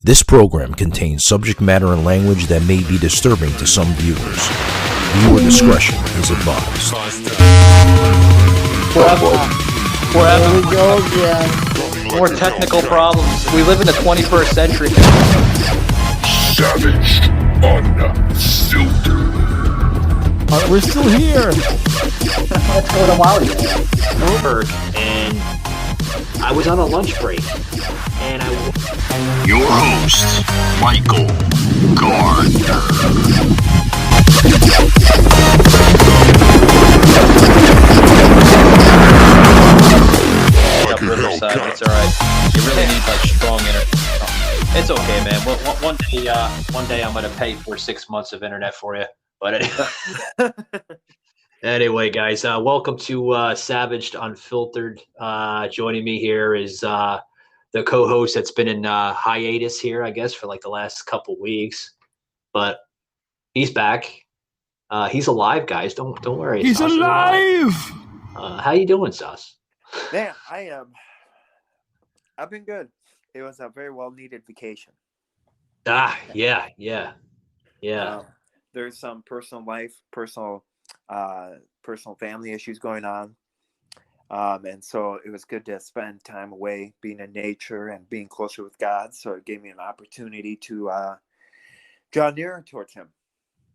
This program contains subject matter and language that may be disturbing to some viewers. Viewer discretion is advised. There we go again. More technical problems. We live in the 21st century. Savage, unfiltered. We're still here. Let's go to Wally. And I was on a lunch break, and Your host, Michael Gardner. It's all right. You really need like strong internet. It's okay, man. One day I'm gonna pay for 6 months of internet for you. But anyway, guys, welcome to Savaged Unfiltered. Joining me here is the co-host that's been in hiatus here, I guess, for like the last couple weeks, but he's back. He's alive, guys. Don't worry. He's alive. How you doing, Sos? Man, I've been good. It was a very well needed vacation. Yeah. There's some personal family issues going on. And so it was good to spend time away, being in nature and being closer with God. So it gave me an opportunity to draw nearer towards Him.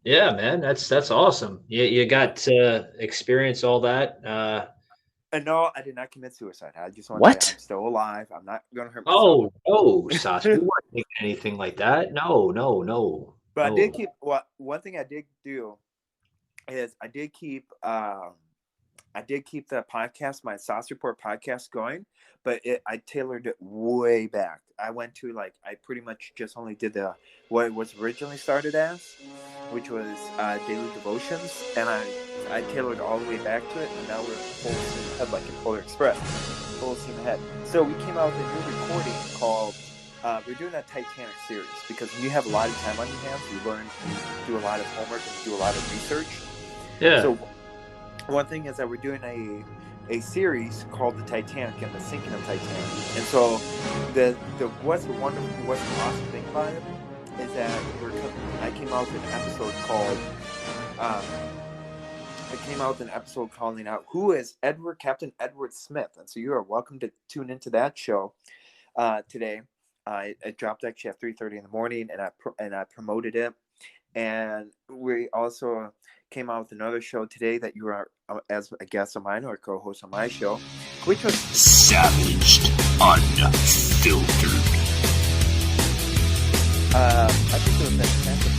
Yeah, man, that's awesome. You got to experience all that. And no, I did not commit suicide. I just want What? to say I'm still alive. I'm not going to hurt myself. Oh, Sas, we weren't thinking anything like that. No. But I did keep one thing I did do is I did keep the podcast, my Sauce Report podcast going, but I tailored it way back. I went to I pretty much just only did what it was originally started as, which was daily devotions, and I tailored all the way back to it, and now we're full steam ahead, like in Polar Express, full steam ahead. So we came out with a new recording called. We're doing that Titanic series because when you have a lot of time on your hands, you learn, you do a lot of homework, and do a lot of research. Yeah. So one thing is that we're doing a series called the Titanic and the sinking of Titanic. And so what's the awesome thing about it is that I came out with an episode calling out who is Captain Edward Smith. And so you are welcome to tune into that show today. It dropped actually at 3:30 in the morning, and I promoted it. And we also came out with another show today that you are as a guest of mine or a co-host on my show, which was Savaged, unfiltered. I think it was a fantastic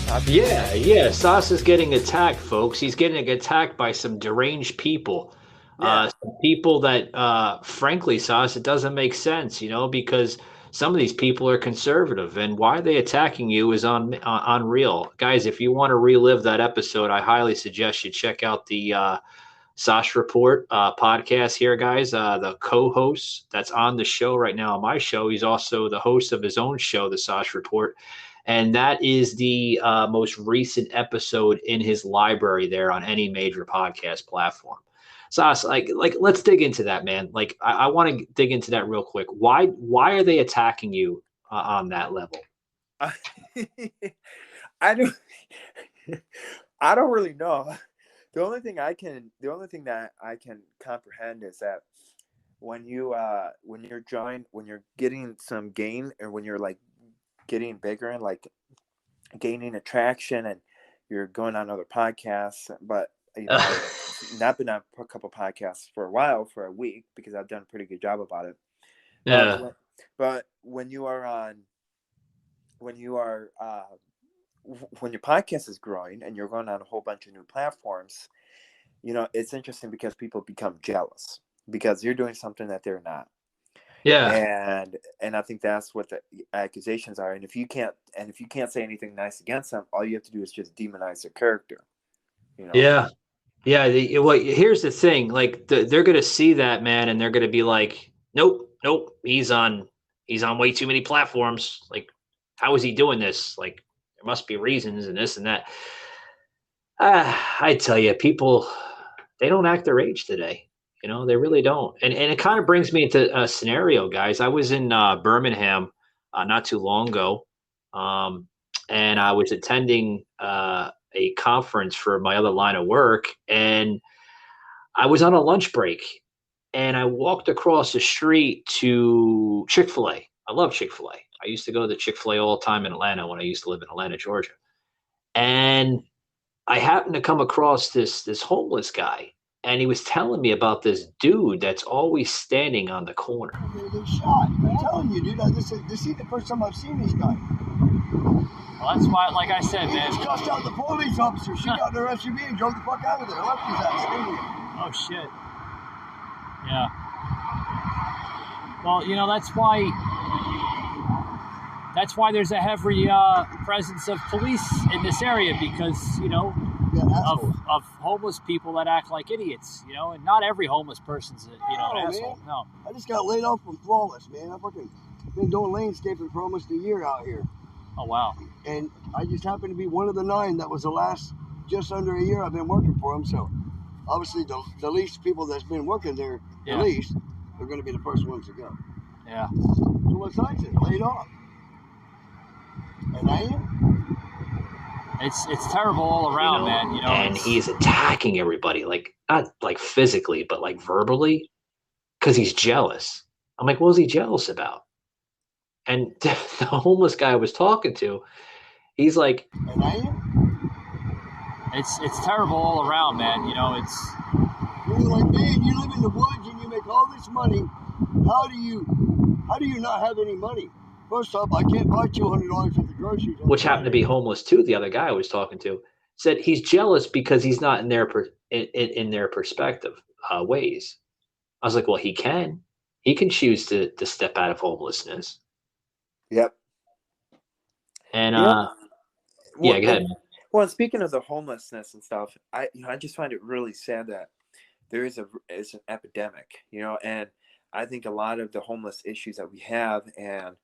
time. Yeah. Sas is getting attacked, folks. He's getting attacked by some deranged people. Yeah. Some people that, frankly, Sas, it doesn't make sense, because some of these people are conservative, and why they attacking you is unreal. Guys, if you want to relive that episode, I highly suggest you check out the Sas Report podcast here, guys. The co-host that's on the show right now on my show, he's also the host of his own show, the Sas Report. And that is the most recent episode in his library there on any major podcast platform. Sas, let's dig into that, man. I want to dig into that real quick. Why are they attacking you on that level? I don't really know. The only thing that I can comprehend is that when you're getting some gain, or when you're getting bigger and gaining attraction, and you're going on other podcasts, but not been on a couple podcasts for a while, for a week, because I've done a pretty good job about it. Yeah. But when your podcast is growing and you're going on a whole bunch of new platforms, it's interesting because people become jealous because you're doing something that they're not. Yeah. And I think that's what the accusations are. And if you can't say anything nice against them, all you have to do is just demonize their character. Yeah. Here's the thing. They're going to see that, man, and they're going to be like, nope. He's on way too many platforms. How is he doing this? There must be reasons and this and that. I tell you, people, they don't act their age today. They really don't. And it kind of brings me into a scenario, guys. I was in Birmingham not too long ago, and I was attending a conference for my other line of work, and I was on a lunch break, and I walked across the street to Chick-fil-A. I love Chick-fil-A. I used to go to the Chick-fil-A all the time in Atlanta when I used to live in Atlanta, Georgia. And I happened to come across this homeless guy, and he was telling me about this dude that's always standing on the corner. They get shot. I'm telling you, dude. This is the first time I've seen this guy. Well, that's why, like I said, He man. just cussed out the police officer. She got in her SUV and drove the fuck out of there. Left his ass. Oh shit. Yeah. Well, you know, that's why there's a heavy presence of police in this area, because, you know, of homeless people that act like idiots, you know, and not every homeless person's an asshole. Man. No. I just got laid off from Flawless, man. I've been doing landscaping for almost a year out here. Oh wow. And I just happened to be one of the 9 that was the last just under a year I've been working for them. So obviously the least people that's been working there, the least, they're going to be the first ones to go. Yeah. So what's I said? Laid off. And I am. It's terrible all around, man. You know, and he's attacking everybody, like not like physically, but like verbally, because he's jealous. I'm like, what was he jealous about? And the homeless guy I was talking to, he's like, and I am. It's terrible all around, man. You know, it's. You're like, man, you live in the woods and you make all this money. How do you not have any money? First off, I can't buy $200 worth of groceries. Which happened to be homeless too. The other guy I was talking to said he's jealous because he's not in their in their perspective ways. I was like, well, he can choose to step out of homelessness. Yep. And Well, go ahead. Well, speaking of the homelessness and stuff, I just find it really sad that there is it's an epidemic, you know, and I think a lot of the homeless issues that we have and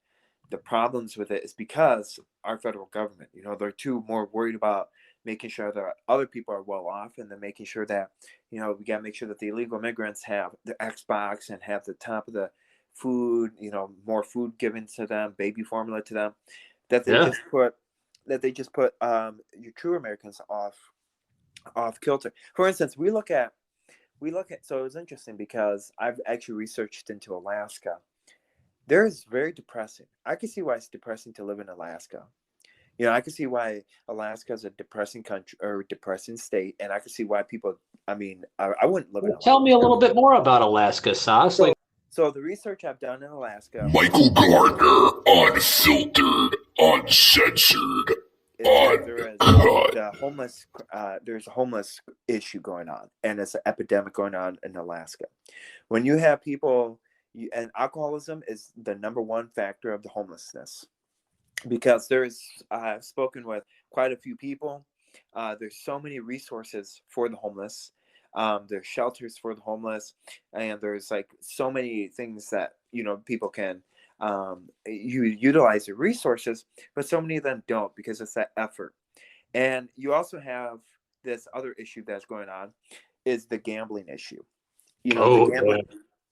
the problems with it is because our federal government, you know, they're too more worried about making sure that other people are well off, and then making sure that, you know, we got to make sure that the illegal immigrants have the Xbox and have the top of the food, you know, more food given to them, baby formula to them, that they just put your true Americans off kilter. For instance, we look at so it's interesting because I've actually researched into Alaska. It's very depressing. I can see why it's depressing to live in Alaska. You know, I can see why Alaska is a depressing country or depressing state, and I can see why people. I mean, I wouldn't live in Alaska. Tell me a little bit more about Alaska, Sas. So the research I've done in Alaska. Michael Gardner, unfiltered, uncensored, there's a homeless issue going on, and it's an epidemic going on in Alaska. When you have people. And alcoholism is the number one factor of the homelessness, because I've spoken with quite a few people. There's so many resources for the homeless. There's shelters for the homeless, and there's like so many things that, you know, people can utilize the resources, but so many of them don't, because it's that effort. And you also have this other issue that's going on, is the gambling issue. You know,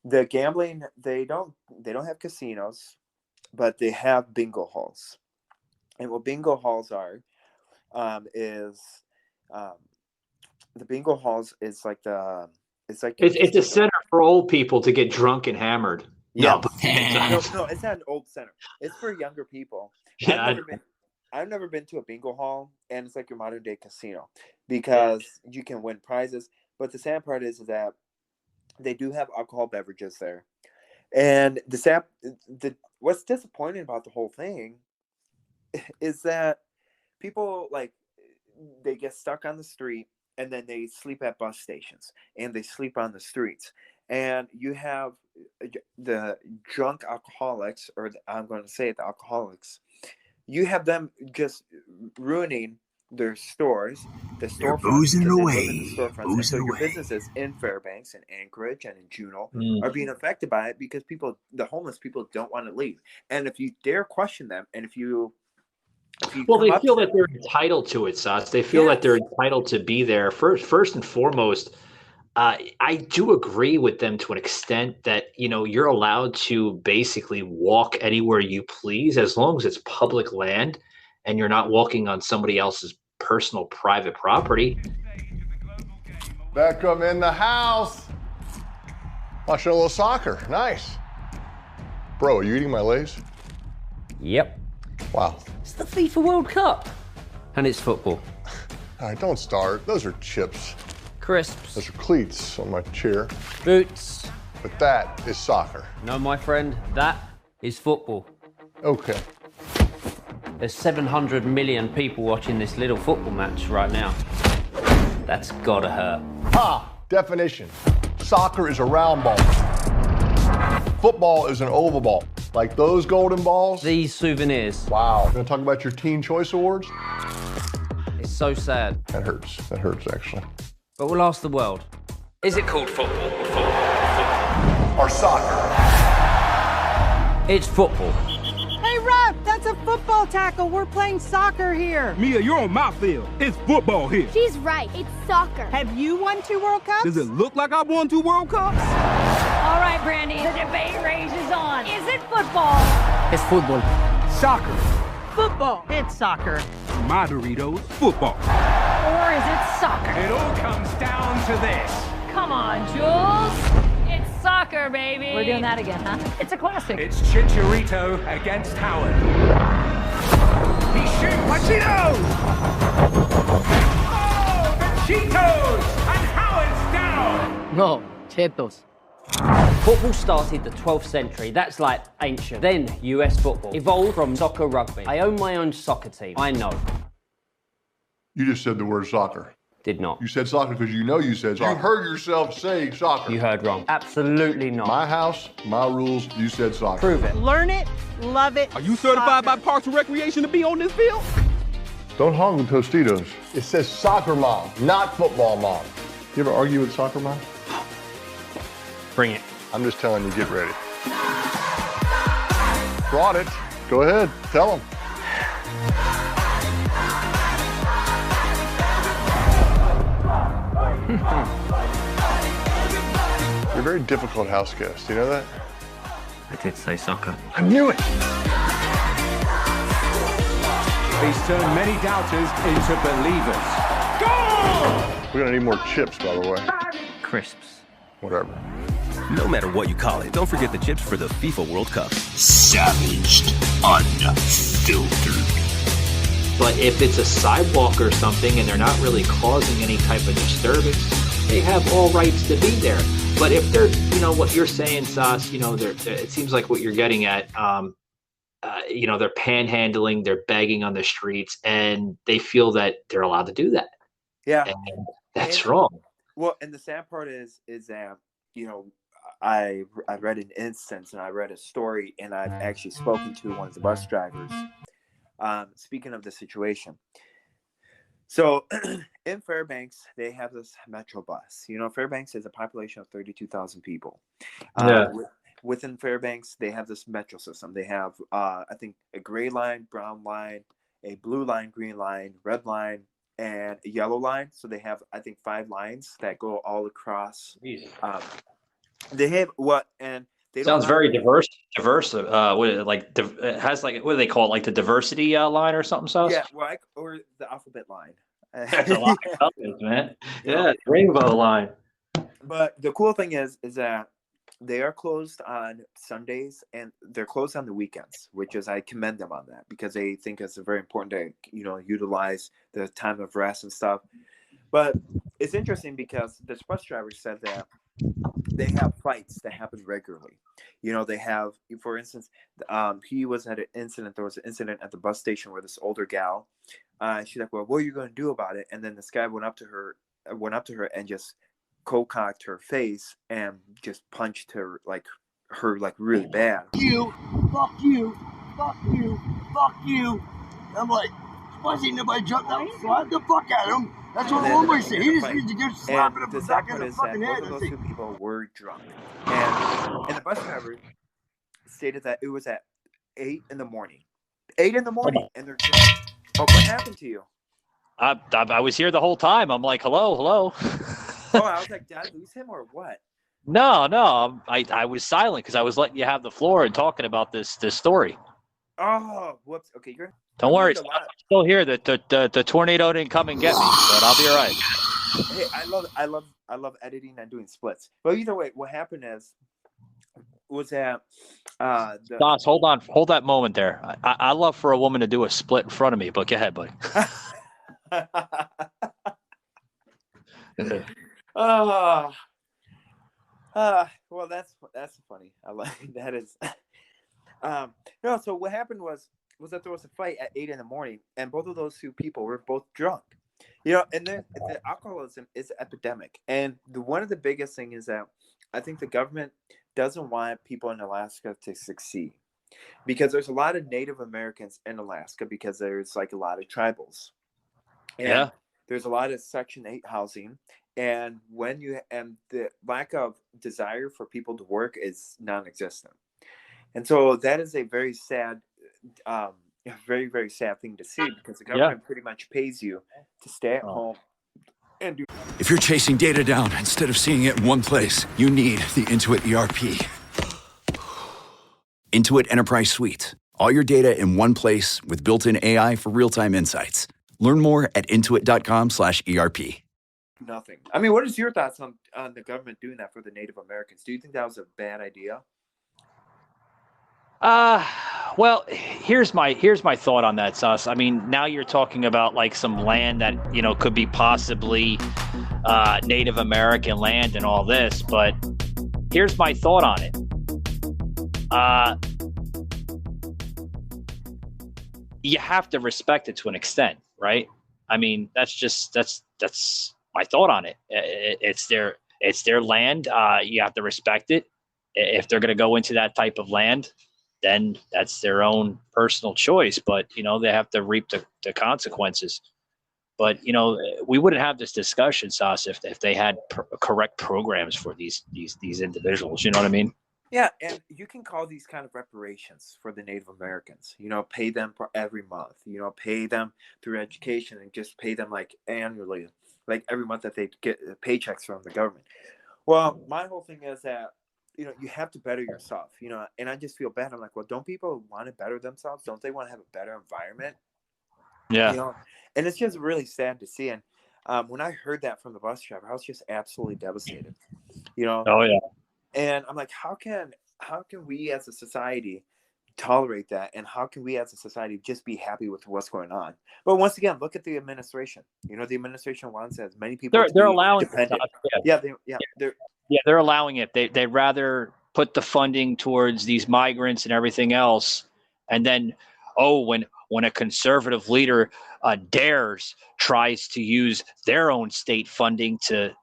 the gambling, they don't have casinos, but they have bingo halls. And what bingo halls are is the bingo halls is like it's a center for old people to get drunk and hammered. Yeah. No, it's not an old center. It's for younger people. Yeah, I've never been to a bingo hall, and it's like your modern day casino, because you can win prizes. But the sad part is that they do have alcohol beverages there. And what's disappointing about the whole thing is that people, like, they get stuck on the street, and then they sleep at bus stations, and they sleep on the streets. And you have the drunk alcoholics, or I'm going to say it, the alcoholics, you have them just ruining their stores, the storefronts, boozing away. And so your businesses in Fairbanks and Anchorage and in Juneau are being affected by it, because the homeless people don't want to leave. And if you dare question them, and if you they feel that they're entitled to it, Sas. They feel that they're entitled to be there. First and foremost, I do agree with them to an extent that, you're allowed to basically walk anywhere you please as long as it's public land and you're not walking on somebody else's personal private property. Beckham in the house. Watching a little soccer. Nice. Bro, are you eating my Lay's? Yep. Wow. It's the FIFA World Cup. And it's football. All right, don't start. Those are chips. Crisps. Those are cleats on my chair. Boots. But that is soccer. No, my friend, that is football. Okay. There's 700 million people watching this little football match right now. That's gotta hurt. Ha! Definition. Soccer is a round ball. Football is an oval ball. Like those golden balls. These souvenirs. Wow. Gonna talk about your Teen Choice Awards? It's so sad. That hurts. That hurts, actually. But we'll ask the world. Is it called football or football? Or soccer? It's football. Hey, ref, that's a football tackle. We're playing soccer here. Mia, you're on my field. It's football here. She's right. It's soccer. Have you won 2 World Cups? Does it look like I've won 2 World Cups? All right, Brandy, the debate rages on. Is it football? It's football. Soccer. Football. It's soccer. My Doritos, football. Or is it soccer? It all comes down to this. Come on, Jules. It's soccer, baby. We're doing that again, huh? It's a classic. It's Chicharito against Howard. He's shooting my Cheetos! Oh, the Cheetos! And Howard's down! No, Cheetos. Football started the 12th century. That's like ancient. Then US football evolved from soccer rugby. I own my own soccer team. I know. You just said the word soccer. Did not. You said soccer because you know you said soccer. You heard yourself say soccer. You heard wrong. Absolutely not. My house, my rules, you said soccer. Prove it. Learn it, love it. Are you certified by Parks and Recreation to be on this field? Don't hog the Tostitos. It says soccer mom, not football mom. You ever argue with soccer mom? Bring it. I'm just telling you, get ready. Brought it. Go ahead, tell them. You're a very difficult house guest, you know that? I did say soccer. I knew it! He's turned many doubters into believers. Go! We're gonna need more chips, by the way. Crisps. Whatever. No matter what you call it, don't forget the chips for the FIFA World Cup. Savaged, unfiltered. But if it's a sidewalk or something and they're not really causing any type of disturbance, they have all rights to be there. But if they're, what you're saying, Sas, it seems like what you're getting at, they're panhandling, they're begging on the streets, and they feel that they're allowed to do that. Yeah. And that's wrong. Well, and the sad part is that, I read an instance and I read a story, and I've actually spoken to one of the bus drivers. Speaking of the situation. So in Fairbanks, they have this Metro bus. Fairbanks has a population of 32,000 people. Within Fairbanks, they have this Metro system. They have, I think, a gray line, brown line, a blue line, green line, red line, and a yellow line. So they have, I think, 5 lines that go all across. They have and they sounds very diverse. It has what do they call it? Like the diversity line or something? So yeah, or the alphabet line. That's a lot of colors, man. Yeah, rainbow line. But the cool thing is that they are closed on Sundays and they're closed on the weekends, which is I commend them on that because they think it's very important to utilize the time of rest and stuff. But it's interesting because this bus driver said that they have fights that happen regularly. They have, for instance, he was at an incident. There was an incident at the bus station where this older gal, she's like, well, what are you going to do about it? And then this guy went up to her and just cocked her face and just punched her really bad. Fuck you, fuck you, fuck you. I'm like, why is nobody jump down? Slap the fuck at him. That's what Wolverine said. He just needs to get slapped in the back of the fucking head. Both of those 2 people were drunk. And the bus driver stated that it was at 8 in the morning. 8 in the morning, and they're drunk. Oh, what happened to you? I was here the whole time. I'm like, hello. Oh, I was like, did I lose him or what? No, I was silent because I was letting you have the floor and talking about this story. Oh, whoops. Okay, you're. Don't worry, I'm still here. The tornado didn't come and get me, but I'll be all right. Hey, I love editing and doing splits. But either way, what happened was that Doss, hold that moment there. I love for a woman to do a split in front of me, but go ahead, buddy. Well, that's funny. I like that is. No, so what happened was that there was a fight at 8 a.m, and both of those two people were both drunk. And then the alcoholism is epidemic, and one of the biggest thing is that I think the government doesn't want people in Alaska to succeed, because there's a lot of Native Americans in Alaska, because there's like a lot of tribals, and there's a lot of Section 8 housing, and the lack of desire for people to work is non-existent, and so that is a very sad. Very, very sad thing to see, because the government pretty much pays you to stay at home and do. If you're chasing data down instead of seeing it in one place, you need the Intuit ERP. Intuit Enterprise Suite. All your data in one place with built-in AI for real-time insights. Learn more at intuit.com/ERP. Nothing. I mean, what is your thoughts on the government doing that for the Native Americans? Do you think that was a bad idea? Well, here's my thought on that, Sus. I mean, now you're talking about like some land that, could be possibly Native American land and all this, but here's my thought on it. You have to respect it to an extent, right? I mean, that's my thought on it. It's their land. You have to respect it. If they're going to go into that type of land, then that's their own personal choice, but they have to reap the consequences. But we wouldn't have this discussion, Sas, if they had correct programs for these individuals. You know what I mean? Yeah, and you can call these kind of reparations for the Native Americans. Pay them for every month. Pay them through education, and just pay them like annually, like every month that they get paychecks from the government. Well, my whole thing is that you have to better yourself, and I just feel bad. I'm like, well, don't people want to better themselves? Don't they want to have a better environment? Yeah. And it's just really sad to see. And when I heard that from the bus driver, I was just absolutely devastated, Oh, yeah. And I'm like, how can we as a society tolerate that? And how can we as a society just be happy with what's going on? But once again, look at the administration. The administration wants as many people They're allowing dependent. They're allowing it. They'd rather put the funding towards these migrants and everything else, and then when a conservative leader tries to use their own state funding to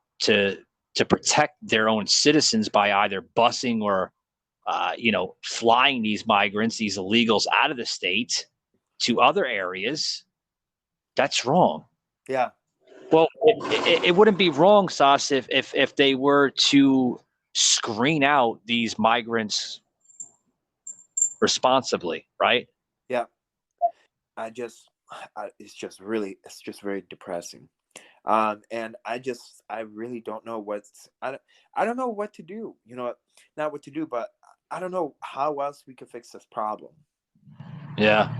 protect their own citizens by either busing or flying these migrants, these illegals, out of the state to other areas, that's wrong. Yeah. Well, it wouldn't be wrong, Sas, if they were to screen out these migrants responsibly, right? Yeah. It's just very depressing. And I really don't know I don't know what to do, not what to do, but I don't know how else we could fix this problem. Yeah.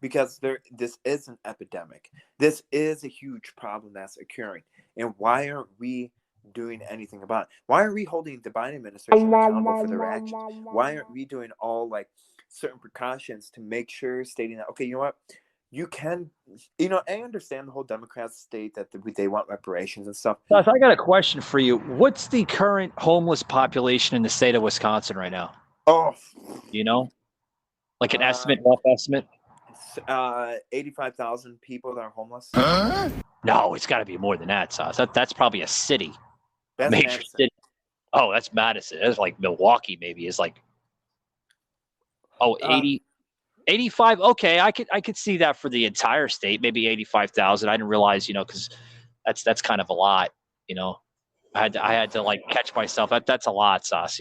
Because this is an epidemic. This is a huge problem that's occurring. And why aren't we doing anything about it? Why aren't we holding the Biden administration accountable for their actions? Why aren't we doing all like certain precautions to make sure, stating that, okay, you know what? You can, I understand the whole Democrats state that they want reparations and stuff. Seth, I got a question for you. What's the current homeless population in the state of Wisconsin right now? Oh, like an rough estimate? 85,000 people that are homeless. Huh? No, it's got to be more than that, Seth. That's probably a city. That's major Madison. City. Oh, that's Madison. That's like Milwaukee, maybe. It's like 80. 85. Okay, I could see that for the entire state, maybe 85,000. I didn't realize, because that's kind of a lot. I had to like catch myself. That's a lot, Sauce.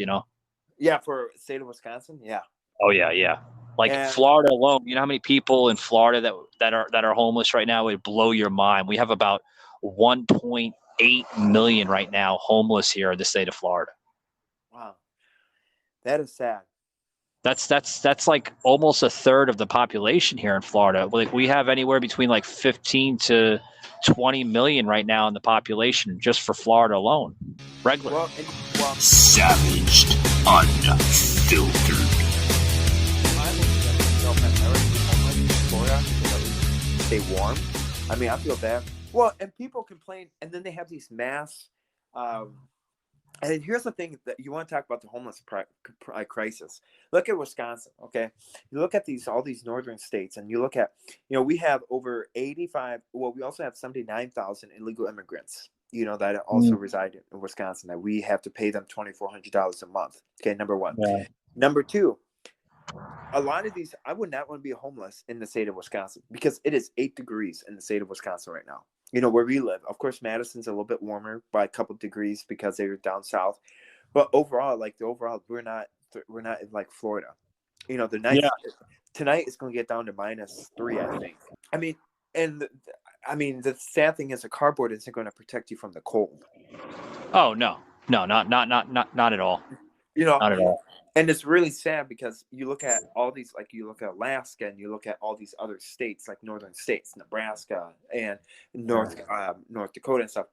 Yeah, for the state of Wisconsin. Yeah. Oh yeah. Like Florida alone, you know how many people in Florida that are homeless right now? It would blow your mind. We have about 1.3 8 million right now homeless here in the state of Florida. Wow, that is sad. That's like almost a third of the population here in Florida. Like we have anywhere between like 15 to 20 million right now in the population just for Florida alone. Regular. Savaged, unfiltered. Stay warm. I mean, I feel bad. Well, and people complain, and then they have these mass. And here's the thing that you want to talk about the homeless crisis. Look at Wisconsin, okay? You look at all these northern states, and you look at, we have over 85. Well, we also have 79,000 illegal immigrants, that also reside in Wisconsin. That we have to pay them $2,400 a month. Okay, number one. Yeah. Number two. A lot of these, I would not want to be homeless in the state of Wisconsin because it is 8 degrees in the state of Wisconsin right now. Where we live. Of course, Madison's a little bit warmer by a couple degrees because they're down south. But overall, we're not like Florida. The night tonight is going to get down to -3, I think. I mean, the sad thing is, a cardboard isn't going to protect you from the cold. Oh no, not at all. Not at all. And it's really sad because you look at all these, like you look at Alaska and you look at all these other states, like northern states, Nebraska and North Dakota and stuff.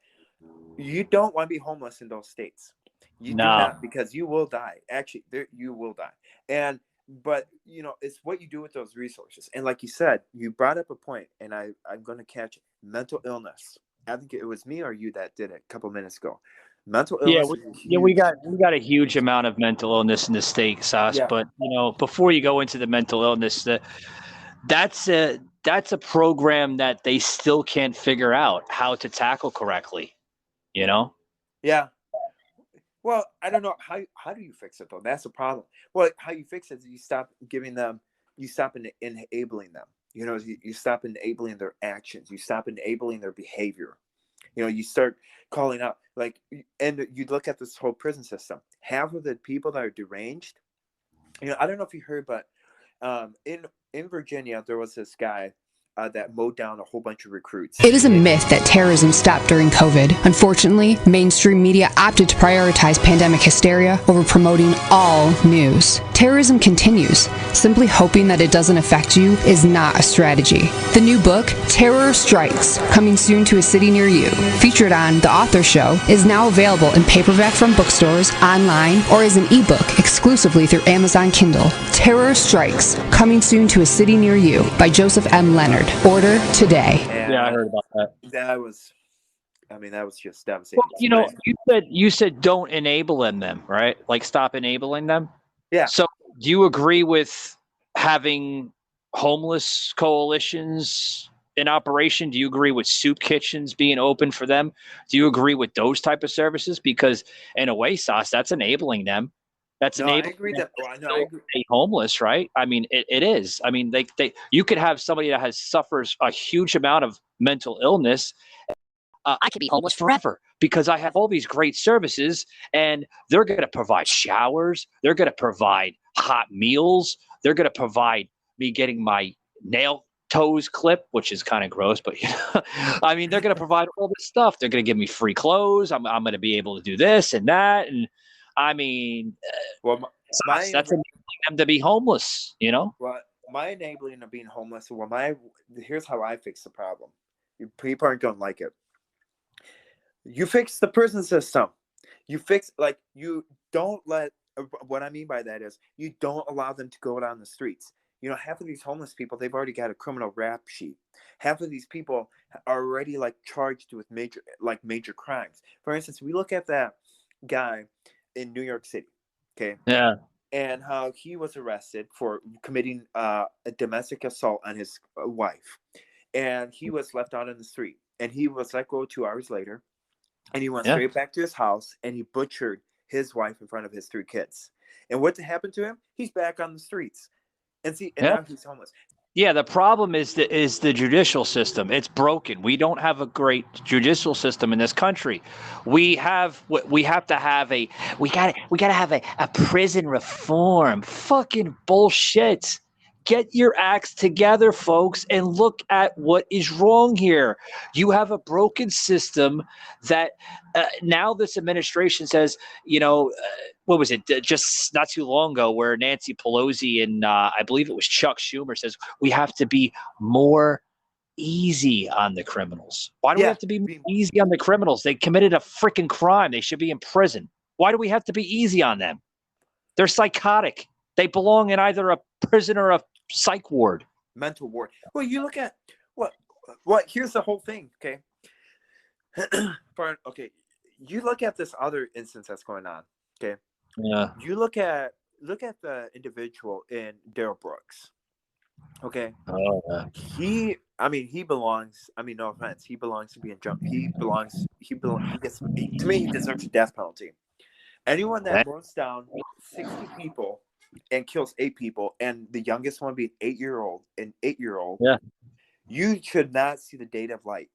You don't want to be homeless in those states. You do not, because you will die. Actually, you will die. But it's what you do with those resources. And like you said, you brought up a point, and I'm going to catch it. Mental illness. I think it was me or you that did it a couple minutes ago. Mental illness. We got a huge amount of mental illness in the state, Sas. Yeah. But before you go into the mental illness, that's a program that they still can't figure out how to tackle correctly. Yeah. Well, I don't know how do you fix it though? That's the problem. Well, how you fix it is you stop enabling them. You stop enabling their actions. You stop enabling their behavior. You start calling out, and you look at this whole prison system. Half of the people that are deranged, I don't know if you heard, but in Virginia, there was this guy that mowed down a whole bunch of recruits. It is a myth that terrorism stopped during COVID. Unfortunately, mainstream media opted to prioritize pandemic hysteria over promoting all news. Terrorism continues. Simply hoping that it doesn't affect you is not a strategy. The new book, Terror Strikes, coming soon to a city near you, featured on The Author Show, is now available in paperback from bookstores, online, or as an ebook exclusively through Amazon Kindle. Terror Strikes, coming soon to a city near you by Joseph M. Leonard. Order today. Yeah, I heard about that. That was just devastating. Well, you said don't enable them, right? Like stop enabling them. Yeah. So do you agree with having homeless coalitions in operation? Do you agree with soup kitchens being open for them? Do you agree with those type of services? Because in a way, Sauce, that's enabling them. That's enabling I agree them that. to stay homeless, right? I mean, it is. I mean, you could have somebody that suffers a huge amount of mental illness. I could be homeless forever because I have all these great services, and they're going to provide showers. They're going to provide hot meals. They're going to provide me getting my toes clipped, which is kind of gross, but I mean, they're going to provide all this stuff. They're going to give me free clothes. I'm going to be able to do this and that, and I mean, that's enabling them to be homeless. Well, my enabling of being homeless. Here's how I fix the problem. People aren't going to like it. You fix the prison system. You don't let. What I mean by that is you don't allow them to go down the streets. Half of these homeless people, they've already got a criminal rap sheet. Half of these people are already charged with major crimes. For instance, we look at that guy in New York City. Okay. Yeah. And how he was arrested for committing a domestic assault on his wife. And he was left out on the street. And he was let go 2 hours later. And he went straight back to his house and he butchered his wife in front of his 3 kids. And what happened to him? He's back on the streets. And now he's homeless. Yeah, the problem is the judicial system. It's broken. We don't have a great judicial system in this country. We gotta have a prison reform. Fucking bullshit. Get your acts together, folks, and look at what is wrong here. You have a broken system that now this administration says, what was it? Just not too long ago where Nancy Pelosi and I believe it was Chuck Schumer says we have to be more easy on the criminals. Why do we have to be easy on the criminals? They committed a freaking crime. They should be in prison. Why do we have to be easy on them? They're psychotic. They belong in either a prison or a psych ward. Mental ward. Well, you look at what here's the whole thing, okay? Okay, you look at this other instance that's going on, okay? Yeah. You look at the individual in Darrell Brooks. Okay. Oh, yeah. He belongs, no offense, he belongs to be in jump. He gets, to me, he deserves a death penalty. Anyone that burns down 60 people and kills 8 people, and the youngest one being an 8-year-old, yeah, you should not see a day of light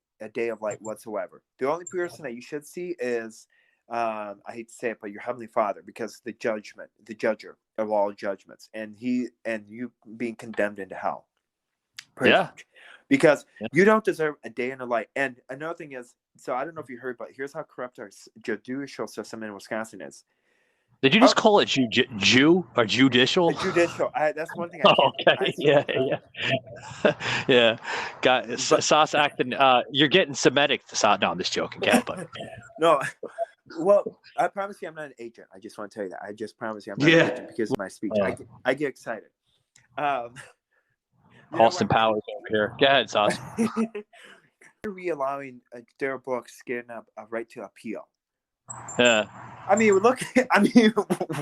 whatsoever. The only person that you should see is, I hate to say it, but your Heavenly Father, because the judger of all judgments, and you being condemned into hell. Pretty much. Because you don't deserve a day in the light. And another thing is, so I don't know if you heard, but here's how corrupt our judicial system in Wisconsin is. Did you just call it Jew or judicial? Judicial. That's one thing. Okay. Yeah. Got Sauce acting. You're getting Semitic. No, I'm just joking, Kat. But no. Well, I promise you, I'm not an agent. I just want to tell you that. I just promise you, I'm not an agent because of my speech. I get excited. Austin Powers over here. Go ahead, Sauce. You're allowing Darrell Brooks getting a right to appeal. Yeah.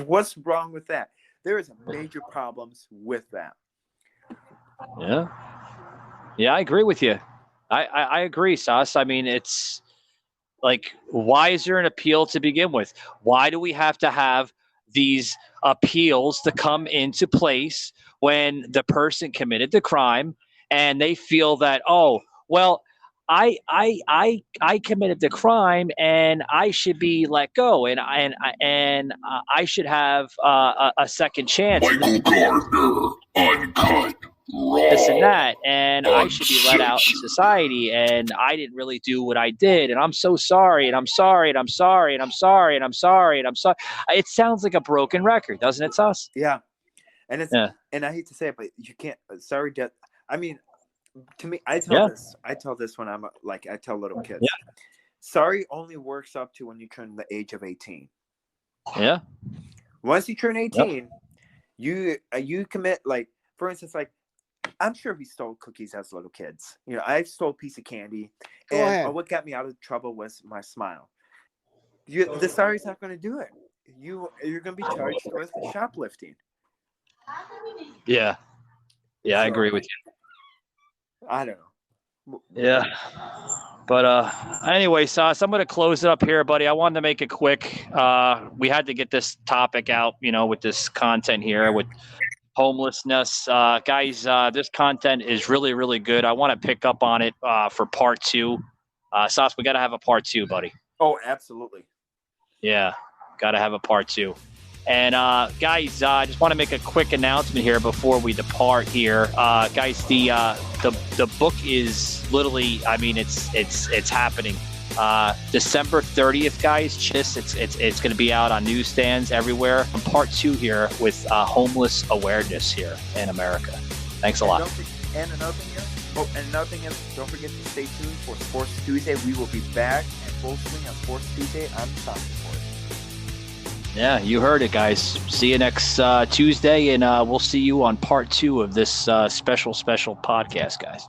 What's wrong with that? There is major problems with that. Yeah. Yeah, I agree with you. I agree, Sauce. I mean, it's like, why is there an appeal to begin with? Why do we have to have these appeals to come into place when the person committed the crime and they feel that, oh, well, I committed the crime and I should be let go and I should have a second chance. Michael Gardner, uncut. This and that, and I should be let out in society, and I didn't really do what I did, and I'm so sorry, and I'm sorry, and I'm sorry, and I'm sorry, and I'm sorry, and I'm sorry. It sounds like a broken record, doesn't it, Sus? Yeah, and and I hate to say it, but you can't. Sorry, I mean, to me, I tell this when I'm I tell little kids. Yeah. Sorry only works up to when you turn the age of 18. Yeah. Once you turn 18, you commit, for instance, I'm sure we stole cookies as little kids. I stole a piece of candy, and what got me out of trouble was my smile. The sorry's not going to do it. You're going to be charged with shoplifting. Yeah. Yeah, I agree with you. I don't know. Yeah. But anyway, Sauce, I'm going to close it up here, buddy. I wanted to make it quick. We had to get this topic out, with this content here with homelessness. Guys, this content is really, really good. I want to pick up on it for part 2. Sauce, we got to have a part 2, buddy. Oh, absolutely. Yeah, got to have a part 2. And guys, I just want to make a quick announcement here before we depart here. Guys, the book is literally, it's happening. December 30th, guys. It's going to be out on newsstands everywhere. Part 2 here with homeless awareness here in America. Thanks a lot. Another thing is, don't forget to stay tuned for Sports Tuesday. We will be back at full swing on Sports Tuesday. I'm talking for it. Yeah, you heard it, guys. See you next Tuesday, and we'll see you on part 2 of this special podcast, guys.